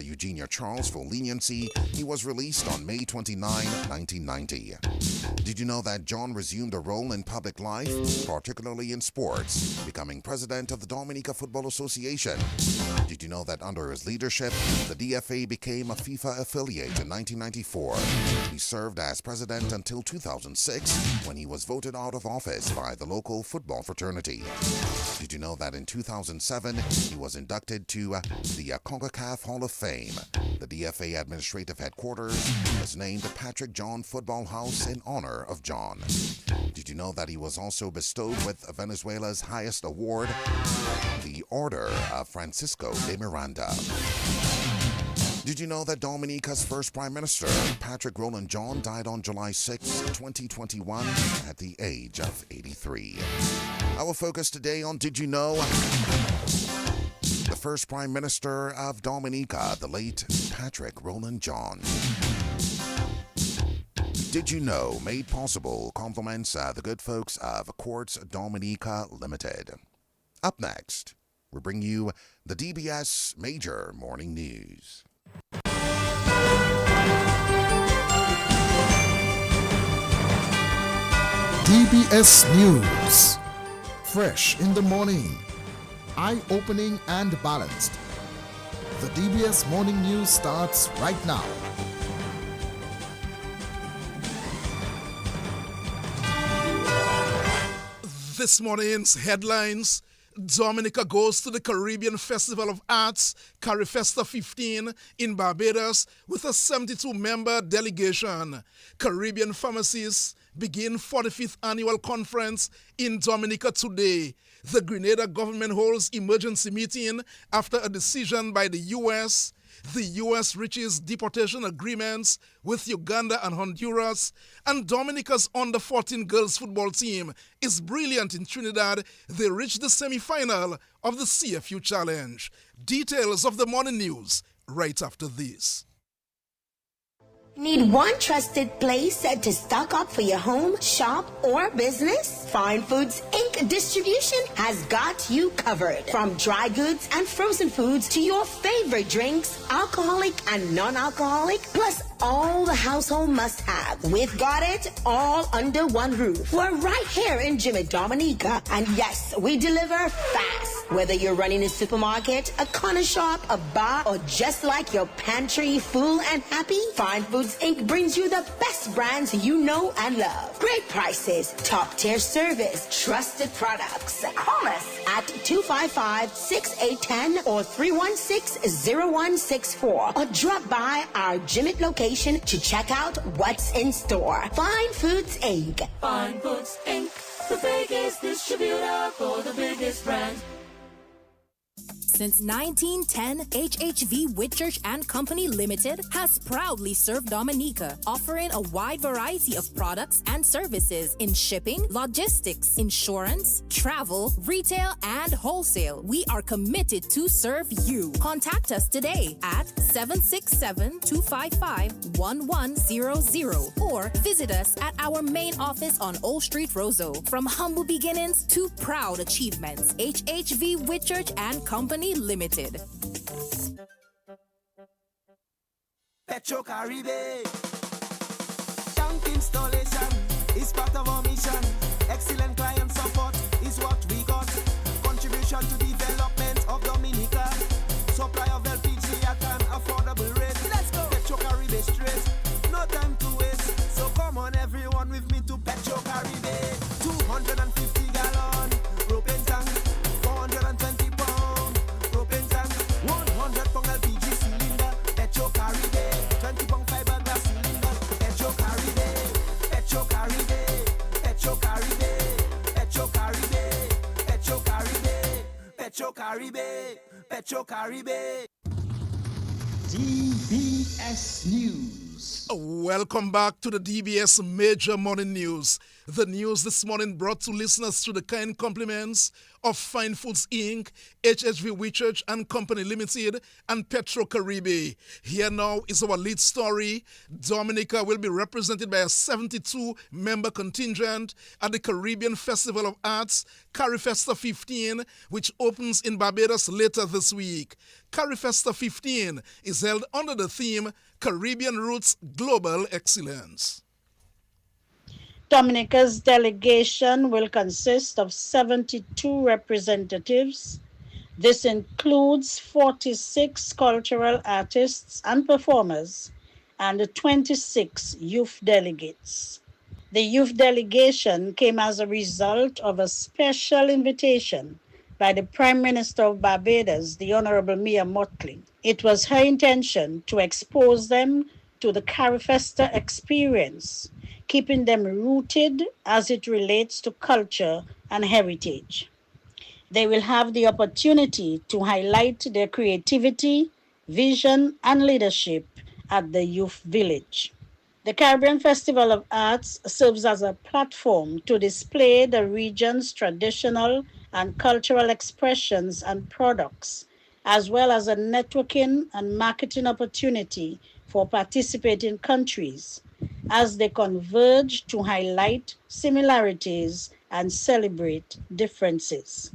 Eugenia Charles for leniency, he was released on May 29, 1990. Did you know that John resumed a role in public life, particularly in sports, becoming president of the Dominica Football Association? Did you know that under his leadership, the DFA became a FIFA affiliate in 1994? He served as president until 2006, when he was voted out of office by the local football fraternity. Did you know that in 2007, he was inducted to the CONCACAF Hall of Fame? The DFA administrative headquarters was named Patrick John Football House in honor of John. Did you know that he was also bestowed with Venezuela's highest award, the Order of Francisco de Miranda? Did you know that Dominica's first Prime Minister, Patrick Roland John, died on July 6, 2021 at the age of 83? Our focus today on Did You Know? The first Prime Minister of Dominica, the late Patrick Roland John. Did You Know? Made possible compliments the good folks of Quartz Dominica Limited. Up next, we bring you the DBS Major Morning News. DBS News. Fresh in the morning. Eye-opening and balanced. The DBS Morning News starts right now. This morning's headlines: Dominica goes to the Caribbean Festival of Arts, Carifesta 15 in Barbados with a 72-member delegation. Caribbean Pharmacists begin 45th annual conference in Dominica today. The Grenada government holds emergency meeting after a decision by the U.S. The U.S. reaches deportation agreements with Uganda and Honduras, and Dominica's under-14 girls football team is brilliant in Trinidad. They reached the semi-final of the CFU Challenge. Details of the morning news right after this. Need one trusted place to stock up for your home, shop, or business? Fine Foods Inc. Distribution has got you covered. From dry goods and frozen foods to your favorite drinks, alcoholic and non-alcoholic, plus all the household must-have. We've got it all under one roof. We're right here in Jimmy Dominica. And yes, we deliver fast. Whether you're running a supermarket, a corner shop, a bar, or just like your pantry full and happy, Fine Foods Inc. brings you the best brands you know and love. Great prices, top-tier service, trusted products. Call us at 255-6810 or 316-0164 or drop by our Jimmy location to check out what's in store. Fine Foods Inc. Fine Foods Inc. The biggest distributor for the biggest brand. Since 1910, HHV Whitchurch and Company Limited has proudly served Dominica, offering a wide variety of products and services in shipping, logistics, insurance, travel, retail, and wholesale. We are committed to serve you. Contact us today at 767-255-1100 or visit us at our main office on Old Street, Roseau. From humble beginnings to proud achievements, HHV Whitchurch and Company Limited. Petro Caribe. Tank installation is part of our mission. Excellent client support is what we got. Contribution to development of Dominica. Supply of LPG at an affordable rate. Let's go. Petro Caribe straight. No time to waste. So come on everyone with me to Petro Caribe. 250 gallon propane tank. 420 pound propane tank. 100 pound LPG cylinder. Petro Caribe. 20 pound fiberglass cylinder. Petro Caribe. Petro Caribe. Petro Caribe. Petro Caribe. Petro Caribe. Petro Caribe. Petro Caribe. DBS News. Welcome back to the DBS Major Morning News. The news this morning brought to listeners through the kind compliments of Fine Foods Inc., HHV Whitchurch and Company Limited, and Petro Caribe. Here now is our lead story. Dominica will be represented by a 72-member contingent at the Caribbean Festival of Arts, Carifesta 15, which opens in Barbados later this week. Carifesta 15 is held under the theme Caribbean Roots Global Excellence. Dominica's delegation will consist of 72 representatives. This includes 46 cultural artists and performers and 26 youth delegates. The youth delegation came as a result of a special invitation by the Prime Minister of Barbados, the Honorable Mia Mottley. It was her intention to expose them to the Carifesta experience, keeping them rooted as it relates to culture and heritage. They will have the opportunity to highlight their creativity, vision, and leadership at the Youth Village. The Caribbean Festival of Arts serves as a platform to display the region's traditional and cultural expressions and products, as well as a networking and marketing opportunity for participating countries as they converge to highlight similarities and celebrate differences.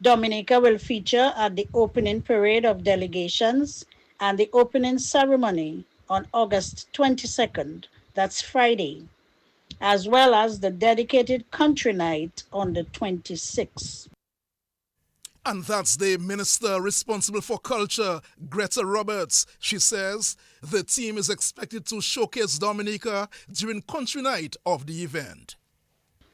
Dominica will feature at the opening parade of delegations and the opening ceremony on August 22nd, that's Friday, as well as the dedicated country night on the 26th. And that's the minister responsible for culture, Greta Roberts. She says the team is expected to showcase Dominica during country night of the event.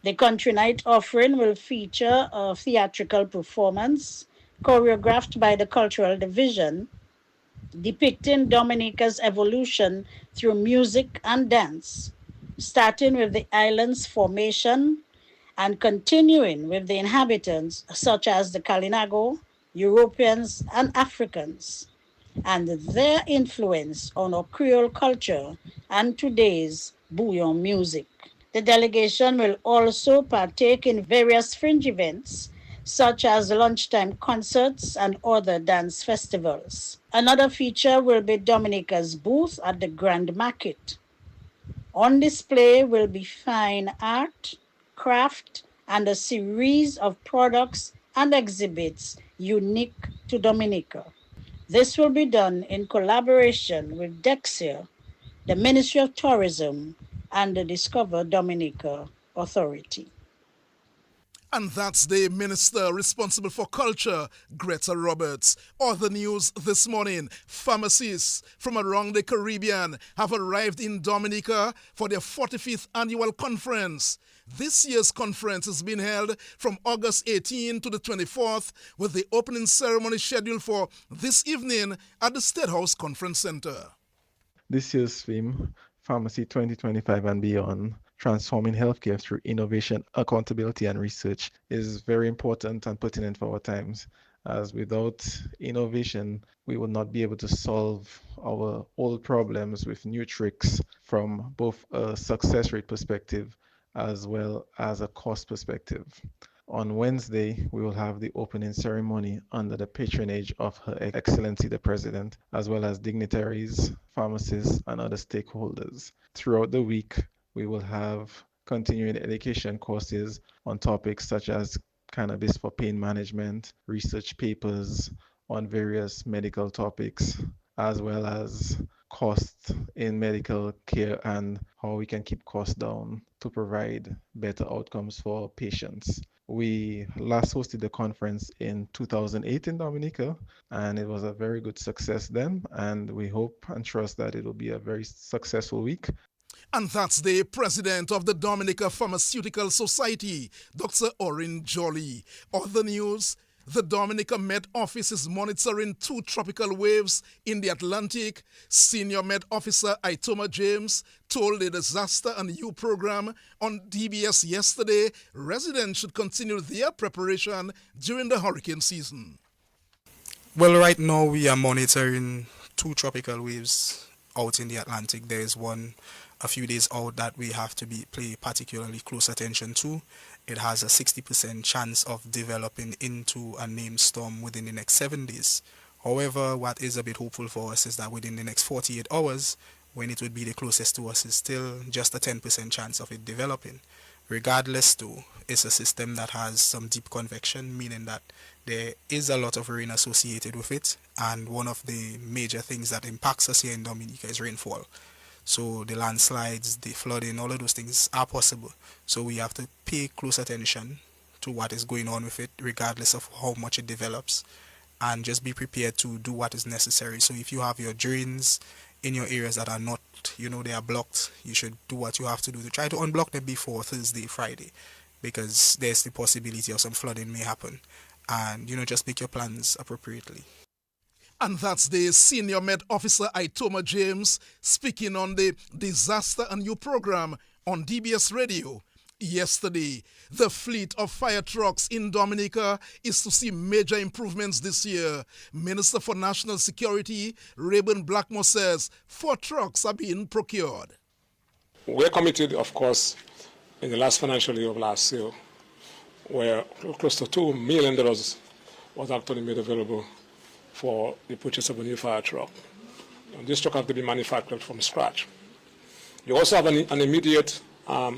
The country night offering will feature a theatrical performance choreographed by the Cultural Division, depicting Dominica's evolution through music and dance, starting with the island's formation and continuing with the inhabitants such as the Kalinago, Europeans, and Africans, and their influence on our Creole culture and today's bouillon music. The delegation will also partake in various fringe events such as lunchtime concerts and other dance festivals. Another feature will be Dominica's booth at the Grand Market. On display will be fine art, craft, and a series of products and exhibits unique to Dominica. This will be done in collaboration with Dexia, the Ministry of Tourism, and the Discover Dominica Authority. And that's the minister responsible for culture, Greta Roberts. Other news this morning, pharmacists from around the Caribbean have arrived in Dominica for their 45th annual conference. This year's conference is being held from August 18 to the 24th, with the opening ceremony scheduled for this evening at the State House Conference Center. This year's theme, Pharmacy 2025 and Beyond, transforming healthcare through innovation, accountability, and research, is very important and pertinent for our times, as without innovation, we will not be able to solve our old problems with new tricks from both a success rate perspective as well as a cost perspective. On Wednesday, we will have the opening ceremony under the patronage of Her Excellency the President, as well as dignitaries, pharmacists, and other stakeholders. Throughout the week, we will have continuing education courses on topics such as cannabis for pain management, research papers on various medical topics, as well as costs in medical care and how we can keep costs down to provide better outcomes for patients. We last hosted the conference in 2008 in Dominica, and it was a very good success then, and we hope and trust that it will be a very successful week. And that's the president of the Dominica Pharmaceutical Society, Dr. Orin Jolie. Other news, the Dominica Met Office is monitoring 2 tropical waves in the Atlantic. Senior Met Officer Itoma James told the Disaster and You program on DBS yesterday residents should continue their preparation during the hurricane season. Well, right now we are monitoring 2 tropical waves out in the Atlantic. There is one a few days out that we have to pay particularly close attention to. It has a 60% chance of developing into a named storm within the next 7 days. However, what is a bit hopeful for us is that within the next 48 hours, when it would be the closest to us, is still just a 10% chance of it developing. Regardless, though, it's a system that has some deep convection, meaning that there is a lot of rain associated with it, and one of the major things that impacts us here in Dominica is rainfall. So the landslides, the flooding, all of those things are possible. So we have to pay close attention to what is going on with it, regardless of how much it develops, and just be prepared to do what is necessary. So if you have your drains in your areas that are not, they are blocked, you should do what you have to do to try to unblock them before Thursday, Friday, because there's the possibility of some flooding may happen. And, just make your plans appropriately. And that's the Senior Med Officer Itoma James speaking on the Disaster and You program on DBS Radio. Yesterday, the fleet of fire trucks in Dominica is to see major improvements this year. Minister for National Security, Rayburn Blackmore, says 4 trucks are being procured. We're committed, of course, in the last financial year of last year, where close to $2 million was actually made available for the purchase of a new fire truck. And this truck has to be manufactured from scratch. You also have an immediate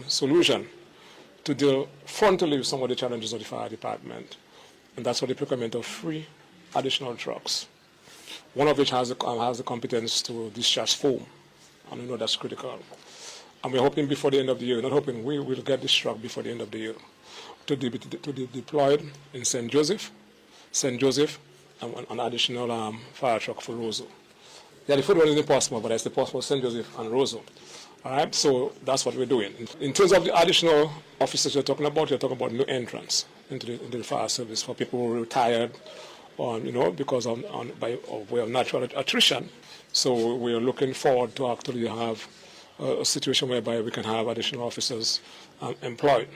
solution to deal frontally with some of the challenges of the fire department, and that's for the procurement of 3 additional trucks, one of which has the competence to discharge foam, and we know that's critical. And we're hoping before the end of the year, not hoping, we will get this truck before the end of the year to be deployed in St. Joseph, and an additional fire truck for Roseau. Yeah, the fourth one is impossible, but it's possible St. Joseph and Roseau. All right, so that's what we're doing. In terms of the additional officers you're talking about new entrants into the fire service for people who are retired, because by way of natural attrition. So we're looking forward to actually have a situation whereby we can have additional officers employed.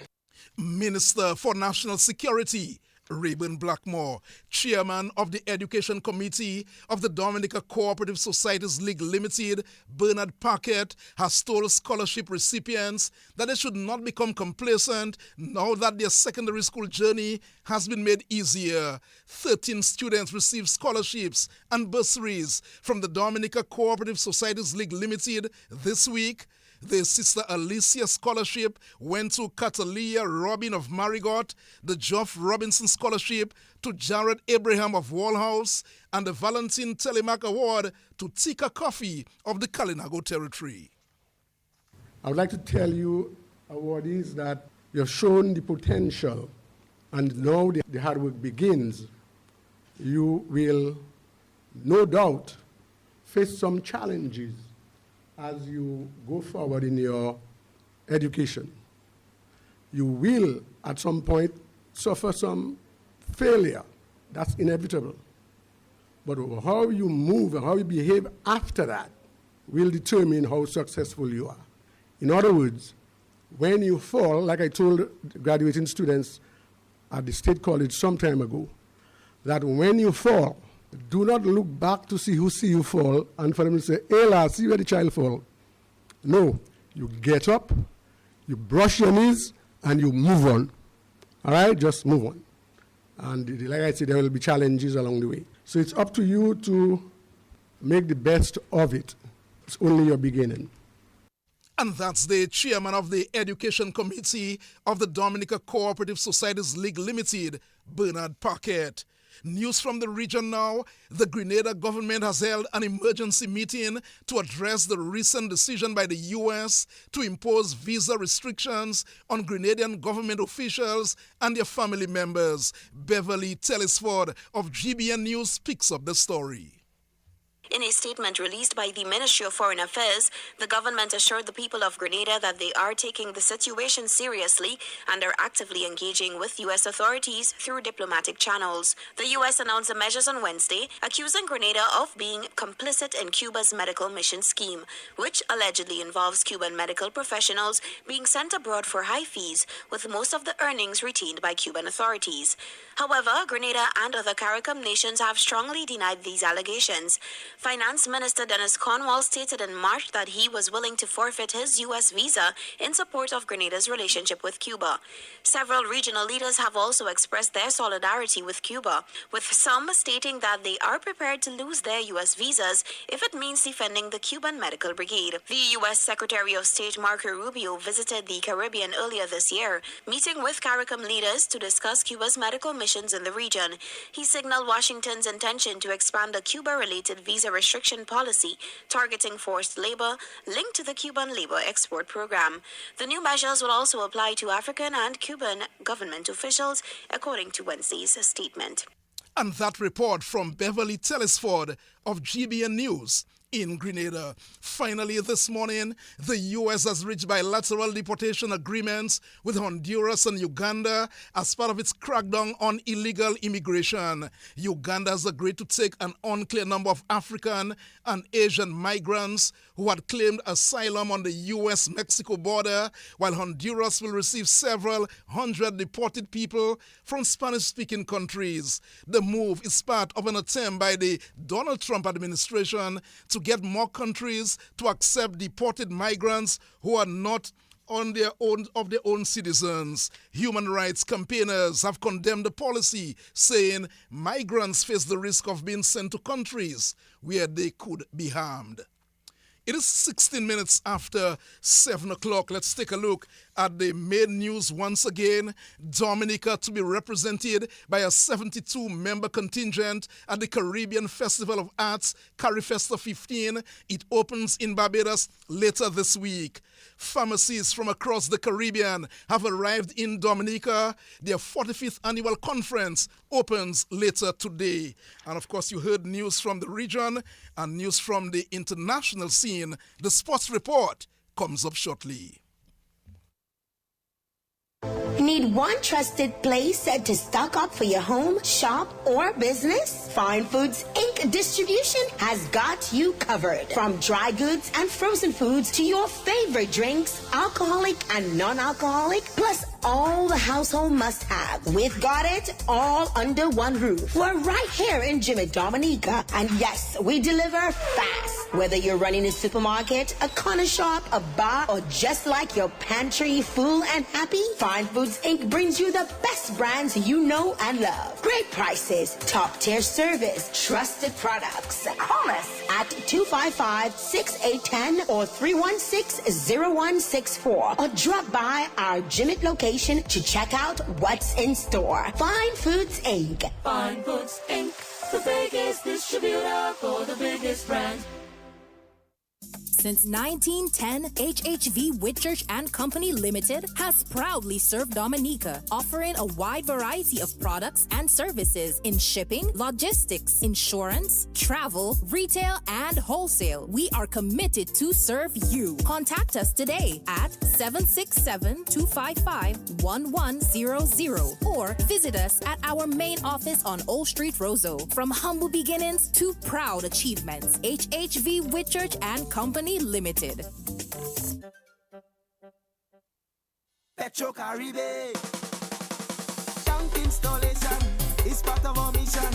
Minister for National Security, Rayburn Blackmore, Chairman of the Education Committee of the Dominica Cooperative Societies League Limited, Bernard Paquette, has told scholarship recipients that they should not become complacent now that their secondary school journey has been made easier. 13 students received scholarships and bursaries from the Dominica Cooperative Societies League Limited this week. The Sister Alicia Scholarship went to Catalia Robin of Marigot, the Geoff Robinson Scholarship to Jared Abraham of Wallhouse, and the Valentin Telemac Award to Tika Coffee of the Kalinago Territory. I would like to tell you, awardees, that you have shown the potential, and now the hard work begins. You will, no doubt, face some challenges as you go forward in your education. You will, at some point, suffer some failure. That's inevitable. But how you move and how you behave after that will determine how successful you are. In other words, when you fall, like I told graduating students at the State College some time ago, that when you fall, do not look back to see who see you fall and for them to say, hey lad, see where the child fall. No, you get up, you brush your knees, and you move on. All right, just move on. And like I said, there will be challenges along the way. So it's up to you to make the best of it. It's only your beginning. And that's the Chairman of the Education Committee of the Dominica Cooperative Societies League Limited, Bernard Paquette. News from the region now. The Grenada government has held an emergency meeting to address the recent decision by the U.S. to impose visa restrictions on Grenadian government officials and their family members. Beverly Telesford of GBN News picks up the story. In a statement released by the Ministry of Foreign Affairs, the government assured the people of Grenada that they are taking the situation seriously and are actively engaging with U.S. authorities through diplomatic channels. The U.S. announced the measures on Wednesday, accusing Grenada of being complicit in Cuba's medical mission scheme, which allegedly involves Cuban medical professionals being sent abroad for high fees, with most of the earnings retained by Cuban authorities. However, Grenada and other CARICOM nations have strongly denied these allegations. Finance Minister Dennis Cornwall stated in March that he was willing to forfeit his U.S. visa in support of Grenada's relationship with Cuba. Several regional leaders have also expressed their solidarity with Cuba, with some stating that they are prepared to lose their U.S. visas if it means defending the Cuban Medical Brigade. The U.S. Secretary of State Marco Rubio visited the Caribbean earlier this year, meeting with CARICOM leaders to discuss Cuba's medical missions in the region. He signaled Washington's intention to expand a Cuba-related visa restriction policy targeting forced labor linked to the Cuban labor export program. The new measures will also apply to African and Cuban government officials, according to Wednesday's statement. And that report from Beverly Telesford of GBN News in Grenada. Finally, this morning, the U.S. has reached bilateral deportation agreements with Honduras and Uganda as part of its crackdown on illegal immigration. Uganda has agreed to take an unclear number of African and Asian migrants who had claimed asylum on the U.S.-Mexico border, while Honduras will receive several hundred deported people from Spanish-speaking countries. The move is part of an attempt by the Donald Trump administration to get more countries to accept deported migrants who are not of their own citizens. Human rights campaigners have condemned the policy, saying migrants face the risk of being sent to countries where they could be harmed. It is 16 minutes after 7 o'clock. Let's take a look at the main news once again. Dominica to be represented by a 72-member contingent at the Caribbean Festival of Arts, Carifesta 15. It opens in Barbados later this week. Pharmacists from across the Caribbean have arrived in Dominica. Their 45th annual conference opens later today. And of course, you heard news from the region and news from the international scene. The sports report comes up shortly. Need one trusted place to stock up for your home, shop, or business? Fine Foods Inc. Distribution has got you covered. From dry goods and frozen foods to your favorite drinks, alcoholic and non-alcoholic, plus all the household must-have. We've got it all under one roof. We're right here in Jimmy Dominica. And yes, we deliver fast. Whether you're running a supermarket, a corner shop, a bar, or just like your pantry full and happy, Fine Foods Inc. brings you the best brands you know and love. Great prices, top-tier service, trusted products. Call us at 255-6810 or 316-0164 or drop by our Jimmy location to check out what's in store. Fine Foods Inc. Fine Foods Inc., the biggest distributor for the biggest brand. Since 1910, HHV Whitchurch and Company Limited has proudly served Dominica, offering a wide variety of products and services in shipping, logistics, insurance, travel, retail, and wholesale. We are committed to serve you. Contact us today at 767-255-1100 or visit us at our main office on Old Street, Roseau. From humble beginnings to proud achievements, HHV Whitchurch and Company Limited. Petro Caribe. Tank installation is part of our mission.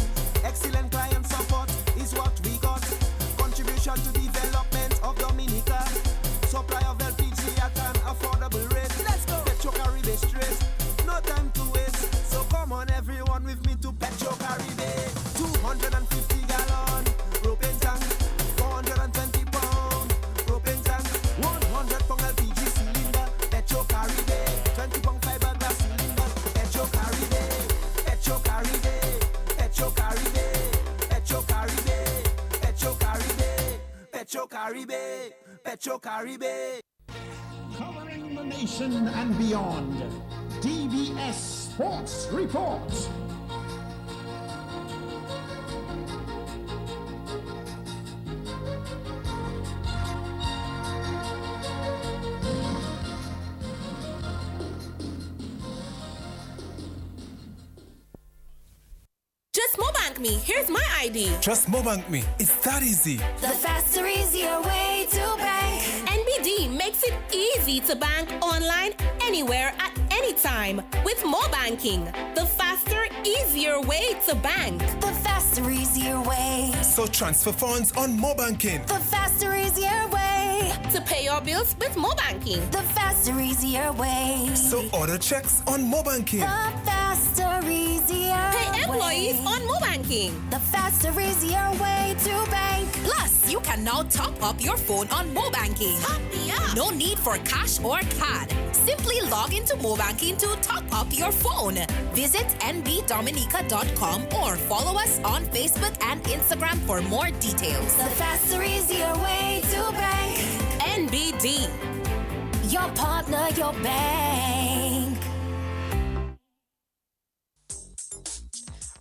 Excellent client support is what we got. Contribution to development of Dominica. Supply of LPG at an affordable rate. Let's go. Petro Caribe straight. No time to waste. So come on everyone with me to Petro Caribe. 250 gallon propane tank. 420 pound propane tank. 100 pound LPG cylinder. Petro Caribe. 20 pound fiberglass cylinder. Petro Caribe. Petro Caribe. Petro Caribe. Petro Caribe. Petro Caribe. Petro Caribe. Petro Caribe. Covering the nation and beyond. DBS Sports Report. Just Mobank me. Here's my ID. Just Mobank me. It's that easy. The faster, easier way to bank. NBD makes it easy to bank online, anywhere, at any time. With Mobanking, the faster, easier way to bank. The faster, faster, easier way. So transfer funds on more banking. The faster, easier way. To pay your bills with more banking. The faster, easier way. So order checks on more banking. The faster, easier Pay employees way. on more banking. The faster, easier way to bank. Plus, you can now top up your phone on Mo Banking. Top me up. No need for cash or card. Simply log into Mo Banking to top up your phone. Visit nbdominica.com or follow us on Facebook and Instagram for more details. The faster, easier way to bank. NBD. Your partner, your bank.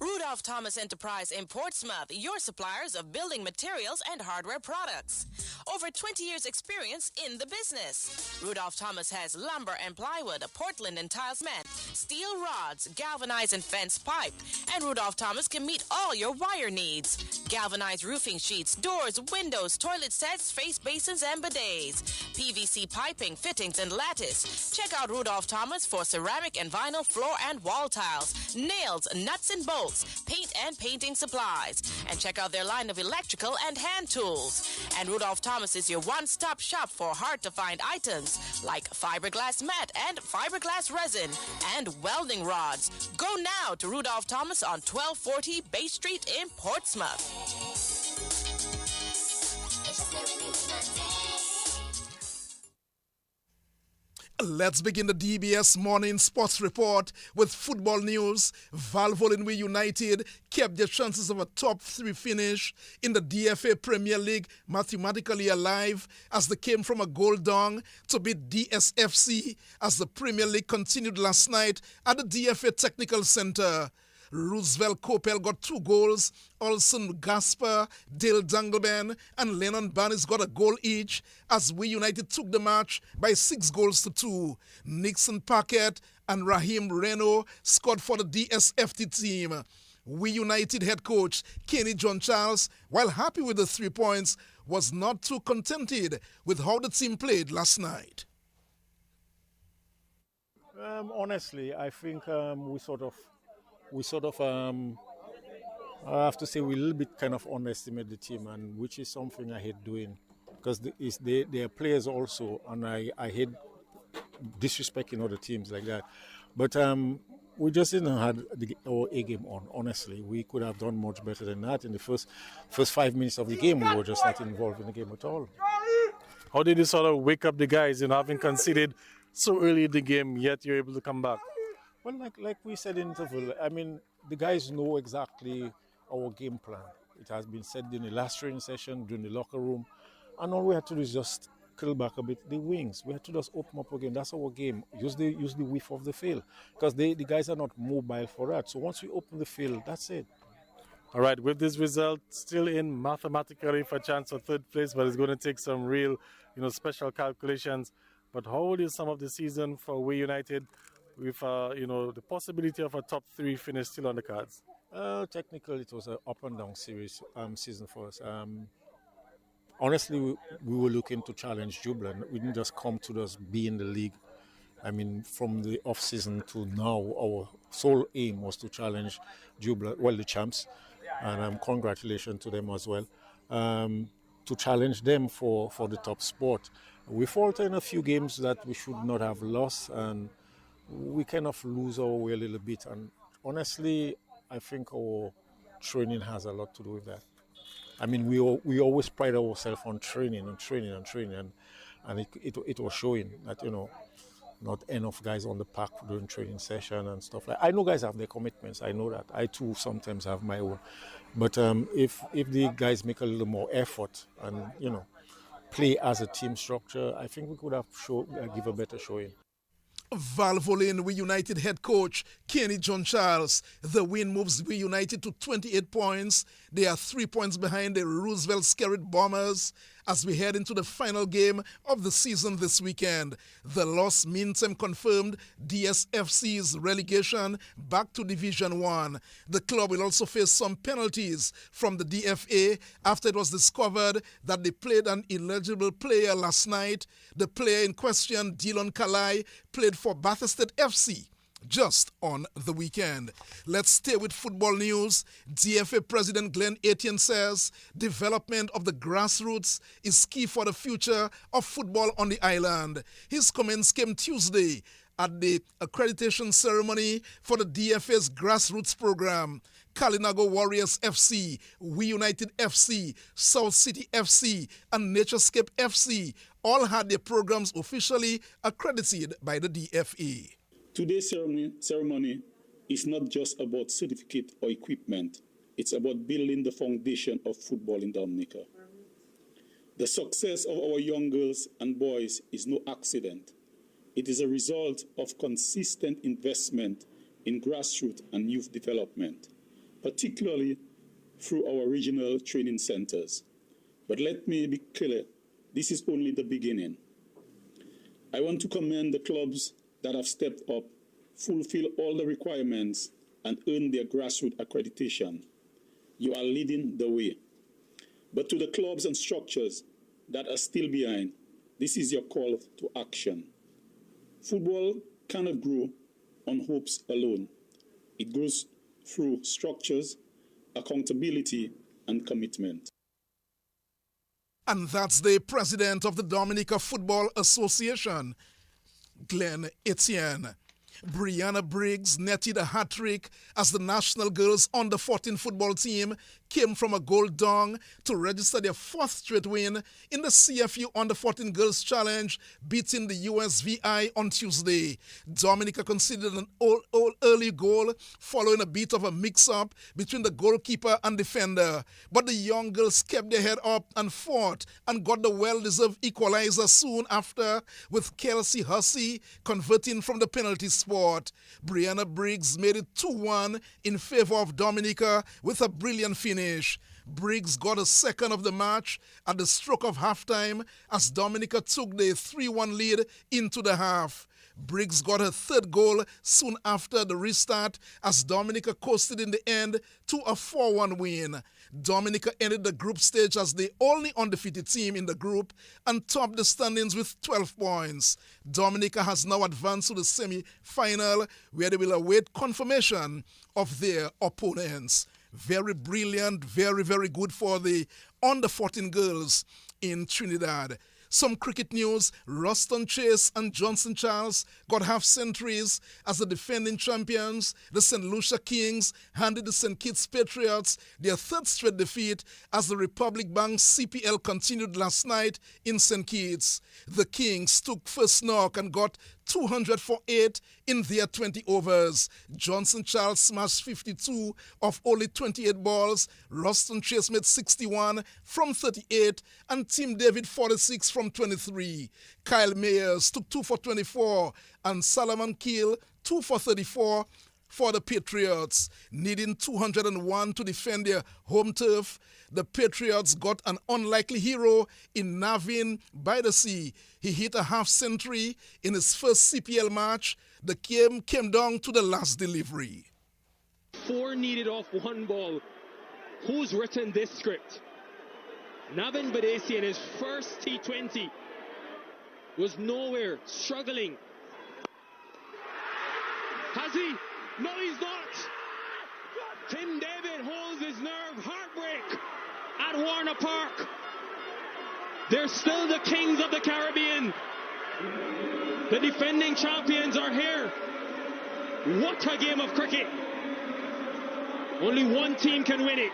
Rudolph Thomas Enterprise in Portsmouth, your suppliers of building materials and hardware products. Over 20 years experience in the business. Rudolph Thomas has lumber and plywood, Portland and tile cement, steel rods, galvanized and fence pipe. And Rudolph Thomas can meet all your wire needs. Galvanized roofing sheets, doors, windows, toilet sets, face basins and bidets. PVC piping, fittings and lattice. Check out Rudolph Thomas for ceramic and vinyl floor and wall tiles, nails, nuts and bolts, paint and painting supplies. And check out their line of electrical and hand tools. And Rudolph Thomas is your one-stop shop for hard-to-find items like fiberglass mat and fiberglass resin and welding rods. Go now to Rudolph Thomas on 1240 Bay Street in Portsmouth. Let's begin the DBS Morning Sports Report with football news. Valvoline United kept their chances of a top 3 finish in the DFA Premier League mathematically alive as they came from a goal down to beat DSFC as the Premier League continued last night at the DFA Technical Centre. Roosevelt Coppell got 2 goals. Olsen Gasper, Dale Dangleben, and Lennon Barnes got a goal each as We United took the match by 6 goals to 2. Nixon Paquette and Raheem Reno scored for the DSFT team. We United head coach Kenny John Charles, while happy with the 3 points, was not too contented with how the team played last night. Honestly, I think I have to say we a little bit kind of underestimate the team, and which is something I hate doing because they are players also, and I hate disrespecting other teams like that. But we just didn't have our A game on. Honestly, we could have done much better than that. In the first 5 minutes of the game, we were just not involved in the game at all. How did you sort of wake up the guys, having conceded so early in the game, yet you're able to come back? Well, like we said in the interval, I mean, the guys know exactly our game plan. It has been said during the last training session, during the locker room, and all we had to do is just curl back a bit the wings. We had to just open up again. That's our game. Use the width of the field because the guys are not mobile for that. So once we open the field, that's it. All right, with this result still in mathematically for chance for 3rd place, but it's going to take some real, special calculations. But how would you sum up the season for We United with, the possibility of a top 3 finish still on the cards? Technically, it was an up and down season for us. Honestly, we were looking to challenge Jubilant. We didn't just come to just be in the league. I mean, from the off season to now, our sole aim was to challenge Jubilant, the champs, and congratulations to them as well. To challenge them for the top spot. We faltered in a few games that we should not have lost, and we kind of lose our way a little bit. And honestly, I think our training has a lot to do with that. I mean, we always pride ourselves on training, and it was showing that, not enough guys on the park doing training session and stuff like that. I know guys have their commitments. I know that. I too sometimes have my own. But if the guys make a little more effort and, play as a team structure, I think we could have give a better showing. Valvoline We United head coach Kenny John Charles. The win moves We United to 28 points. They are 3 points behind the Roosevelt Skerrit Bombers as we head into the final game of the season this weekend. The loss meantime confirmed DSFC's relegation back to Division 1. The club will also face some penalties from the DFA after it was discovered that they played an illegible player last night. The player in question, Dylan Kalai, played for Bathurst FC just on the weekend. Let's stay with football news. DFA President Glenn Etienne says development of the grassroots is key for the future of football on the island. His comments came Tuesday at the accreditation ceremony for the DFA's grassroots program. Kalinago Warriors FC, We United FC, South City FC, and Naturescape FC all had their programs officially accredited by the DFA. Today's ceremony is not just about certificate or equipment. It's about building the foundation of football in Dominica. The success of our young girls and boys is no accident. It is a result of consistent investment in grassroots and youth development, particularly through our regional training centers. But let me be clear, this is only the beginning. I want to commend the clubs that have stepped up, fulfill all the requirements, and earn their grassroots accreditation. You are leading the way. But to the clubs and structures that are still behind, this is your call to action. Football cannot grow on hopes alone. It grows through structures, accountability, and commitment. And that's the president of the Dominica Football Association, Glenn Etienne. Brianna Briggs netted a hat-trick as the national girls under-14 football team came from a goal down to register their fourth straight win in the CFU under-14 Girls Challenge, beating the USVI on Tuesday. Dominica conceded an early goal following a bit of a mix-up between the goalkeeper and defender, but the young girls kept their head up and fought and got the well-deserved equalizer soon after, with Kelsey Hussey converting from the penalty spot. Brianna Briggs made it 2-1 in favor of Dominica with a brilliant finish. Briggs got a second of the match at the stroke of halftime as Dominica took the 3-1 lead into the half. Briggs got her third goal soon after the restart as Dominica coasted in the end to a 4-1 win. Dominica ended the group stage as the only undefeated team in the group and topped the standings with 12 points. Dominica has now advanced to the semi-final where they will await confirmation of their opponents. Very brilliant, very, very good for the under-14 girls in Trinidad. Some cricket news: Ruston Chase and Johnson Charles got half centuries as the defending champions. The St. Lucia Kings handed the St. Kitts Patriots their third straight defeat as the Republic Bank CPL continued last night in St. Kitts. The Kings took first knock and got 200 for 8 in their 20 overs. Johnson Charles smashed 52 of only 28 balls. Ruston Chase made 61 from 38 and Tim David 46 from 23. Kyle Mayers took 2 for 24 and Salomon Keel 2 for 34 for the Patriots. Needing 201 to defend their home turf, the Patriots got an unlikely hero in Navin by the Sea. He hit a half century in his first CPL match. The game came down to the last delivery. 4 needed off 1 ball. Who's written this script? Navin Badesi in his first T20 was nowhere, struggling. Has he? No, he's not. Tim David holds his nerve. Heartbreak at Warner Park. They're still the kings of the Caribbean. The defending champions are here. What a game of cricket. Only one team can win it.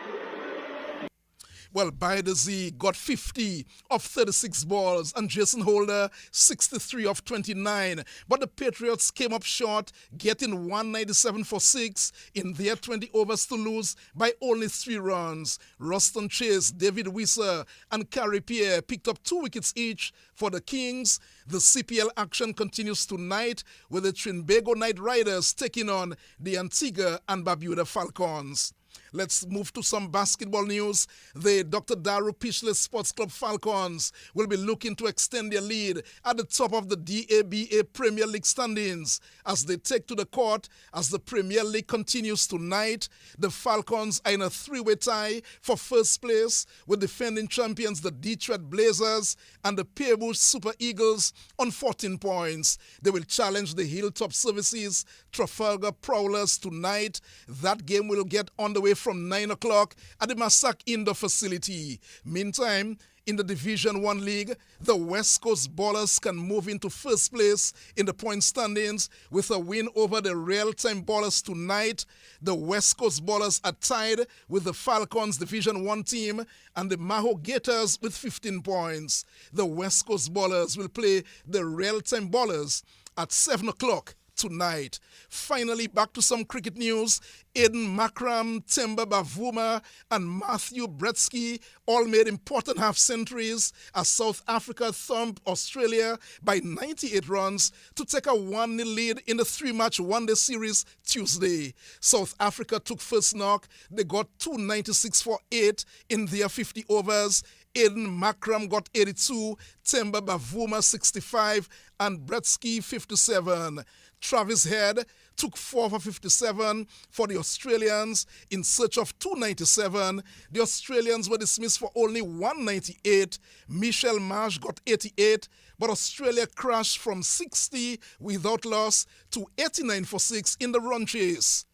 Well, Bidesy got 50 of 36 balls and Jason Holder 63 of 29. But the Patriots came up short, getting 197 for 6 in their 20 overs to lose by only 3 runs. Ruston Chase, David Wisser and Carrie Pierre picked up 2 wickets each for the Kings. The CPL action continues tonight with the Trinbago Knight Riders taking on the Antigua and Barbuda Falcons. Let's move to some basketball news. The Dr. Daru Pishley Sports Club Falcons will be looking to extend their lead at the top of the DABA Premier League standings as they take to the court as the Premier League continues tonight. The Falcons are in a three-way tie for first place with defending champions the Detroit Blazers and the Peebush Super Eagles on 14 points. They will challenge the Hilltop Services Trafalgar Prowlers tonight. That game will get underway from 9 o'clock at the Massac Indoor facility. Meantime, in the Division 1 League, the West Coast Ballers can move into first place in the point standings with a win over the Real-Time Ballers tonight. The West Coast Ballers are tied with the Falcons Division 1 team and the Maho Gators with 15 points. The West Coast Ballers will play the Real-Time Ballers at 7 o'clock tonight. Finally, back to some cricket news. Aiden Makram, Temba Bavuma, and Matthew Bretsky all made important half-centuries as South Africa thumped Australia by 98 runs to take a 1-0 lead in the three-match one-day series Tuesday. South Africa took first knock. They got 296 for 8 in their 50 overs. Aiden Makram got 82, Temba Bavuma 65, and Bretsky 57. Travis Head took 4 for 57 for the Australians in search of 297. The Australians were dismissed for only 198. Michel Marsh got 88, but Australia crashed from 60 without loss to 89 for 6 in the run chase.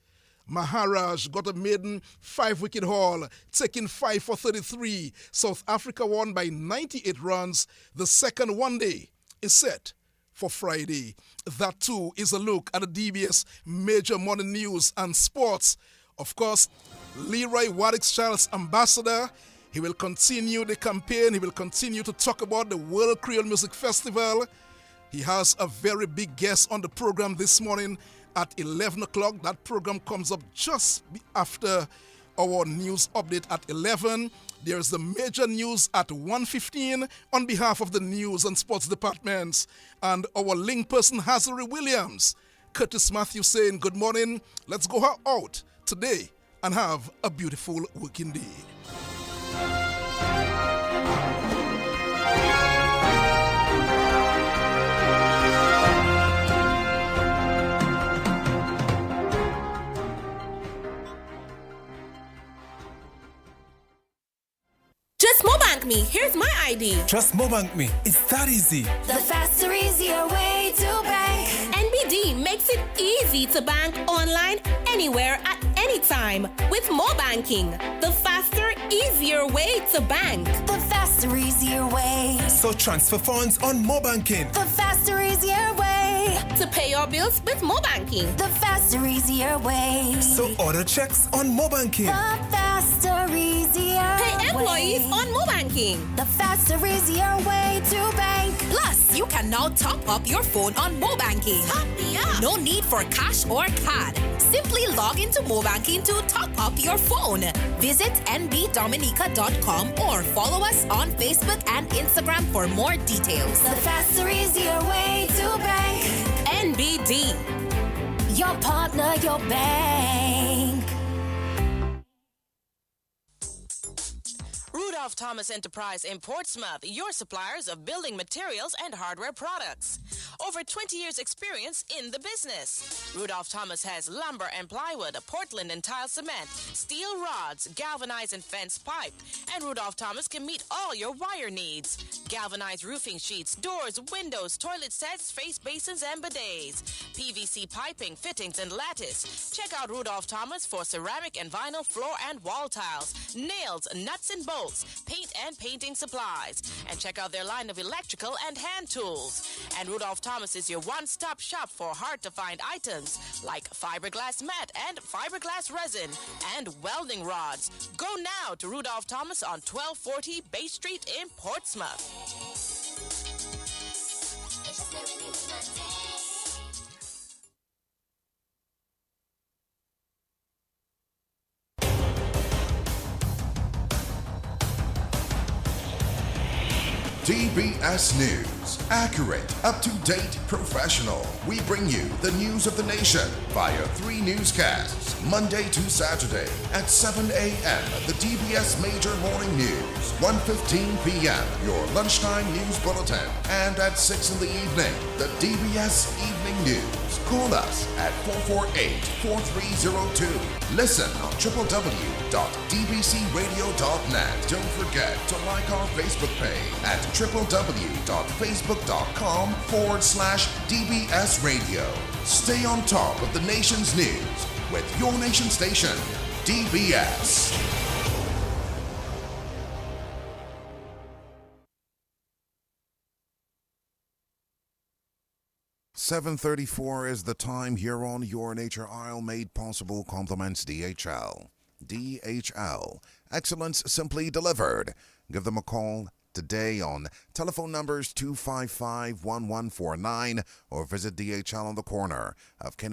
Maharaj got a maiden 5-wicket haul, taking 5 for 33. South Africa won by 98 runs. The second one-day is set for Friday. That too is a look at the DBS major morning news and sports. Of course, Leroy Warwickshires ambassador. He will continue the campaign. He will continue to talk about the World Creole Music Festival. He has a very big guest on the program this morning at 11 o'clock. That program comes up just after our news update at 11. There's the major news at 1:15 on behalf of the news and sports departments. And our link person, Hazari Williams. Curtis Matthew saying good morning. Let's go out today and have a beautiful working day. Just Mobank me. Here's my ID. Just Mobank me. It's that easy. The faster, easier way to bank. NBD makes it easy to bank online, anywhere, at any time with Mobanking. The faster, easier way to bank. The faster, easier way. So transfer funds on Mobanking. The faster, easier way. To pay your bills with Mobanking. The faster, easier way. So order checks on Mobanking. The faster, easier Pay employees way. on Mobanking. The faster, easier way to bank. Plus, you can now top up your phone on Mobanking. Top me up. No need for cash or card. Simply log into Mobanking to top up your phone. Visit nbdominica.com or follow us on Facebook and Instagram for more details. The faster, easier way to bank. NBD. Your partner, your bank. Rudolph Thomas Enterprise in Portsmouth, your suppliers of building materials and hardware products. Over 20 years experience in the business. Rudolph Thomas has lumber and plywood, Portland and tile cement, steel rods, galvanized and fence pipe. And Rudolph Thomas can meet all your wire needs. Galvanized roofing sheets, doors, windows, toilet sets, face basins and bidets. PVC piping, fittings and lattice. Check out Rudolph Thomas for ceramic and vinyl floor and wall tiles, nails, nuts and bolts, paint and painting supplies. And check out their line of electrical and hand tools. And Rudolph Thomas is your one-stop shop for hard-to-find items like fiberglass mat and fiberglass resin and welding rods. Go now to Rudolph Thomas on 1240 Bay Street in Portsmouth. DBS News. Accurate, up-to-date, professional. We bring you the news of the nation via 3 newscasts, Monday to Saturday at 7 a.m. The DBS Major Morning News, 1:15 p.m. Your lunchtime news bulletin, and at 6 in the evening, the DBS Evening News. Call us at 448-4302. Listen on www.dbcradio.net. Don't forget to like our Facebook page at www.facebook.com/DBS Radio. Stay on top of the nation's news with your nation station, DBS. .34 is the time here on Your Nature Isle, made possible compliments DHL. DHL. Excellence simply delivered. Give them a call today on telephone numbers 255-1149 or visit DHL on the corner of Kennedy